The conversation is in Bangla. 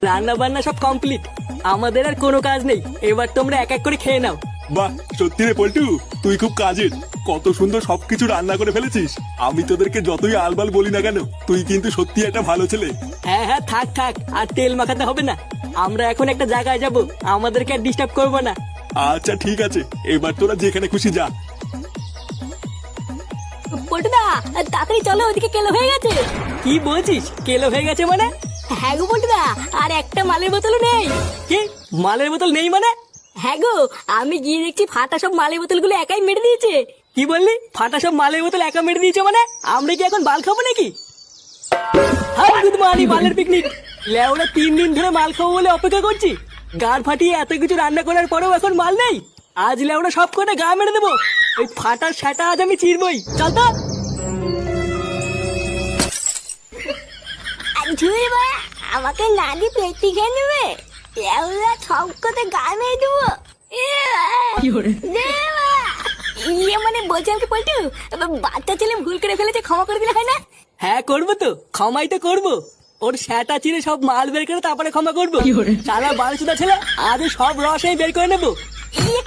রান্না বান্না সব কমপ্লিট, আমাদের আর কোনো কাজ নেই। এবার তোমরা এক এক করে খেয়ে নাও। বাহ, সত্যি রে পল্টু, তুই খুব কাজের। কত সুন্দর সবকিছু রান্না করে ফেলেছিস। আমি তোদেরকে যতই আলবাল বলি না কেন, তুই কিন্তু সত্যি একটা ভালো ছেলে। হ্যাঁ হ্যাঁ, থাক থাক, আর তেল মাখাতে হবে না। আমরা এখন একটা জায়গায় যাব, আমাদেরকে আর ডিস্টার্ব করবো না। আচ্ছা ঠিক আছে, এবার তোরা যেখানে খুশি যা। পল্টুদা, তাড়াতাড়ি চলো, ওদিকে কেলো হয়ে গেছে। কি বলছিস? কেলো হয়ে গেছে মানে? হ্যাঁ গো পল্টুদা, আর একটা মালের বোতলও নেই। কি মালের বোতল নেই মানে? হ্যাঁ গো, আমি গিয়ে দেখছি ফাটা সব মালের বোতলগুলো একাই মেরে দিয়েছে। কি বললি? ফাটা সব মালের বোতল একা মেরে দিয়েছে মানে? আমরা কি এখন বাল খাবো নাকি? হাই গুড মর্নিং, মালের পিকনিক। লেওরা 3 দিন ধরে মাল খাবো বলে অপেক্ষা করছি। গাড় ফাটিয়ে এত কিছু রান্না করার পরেও এখন মাল নেই। আজ লেওরা সব কটা গা মেরে দেবো। ওই ফাটার সেটা আজ আমি চিরবই। চল তো। ঝুড়ি বা আমাকে না দিয়ে পেটি খেয়ে নেবে। এগুলা সব কথা গায়ে মেরে দেবো। ইয়ে মানে বলছিলাম কি পল্টু, বাচ্চা ছেলে ভুল করে ফেলেছে, ক্ষমা করে দিলে হয় না? হ্যাঁ করবো তো, ক্ষমাই তো করবো। ওর সেটা চিরে সব মাল বের করে তারপরে ক্ষমা করবো। সারা বাল চুদা ছেলে, আজ সব রস আমি বের করে নেবো। ইয়ে,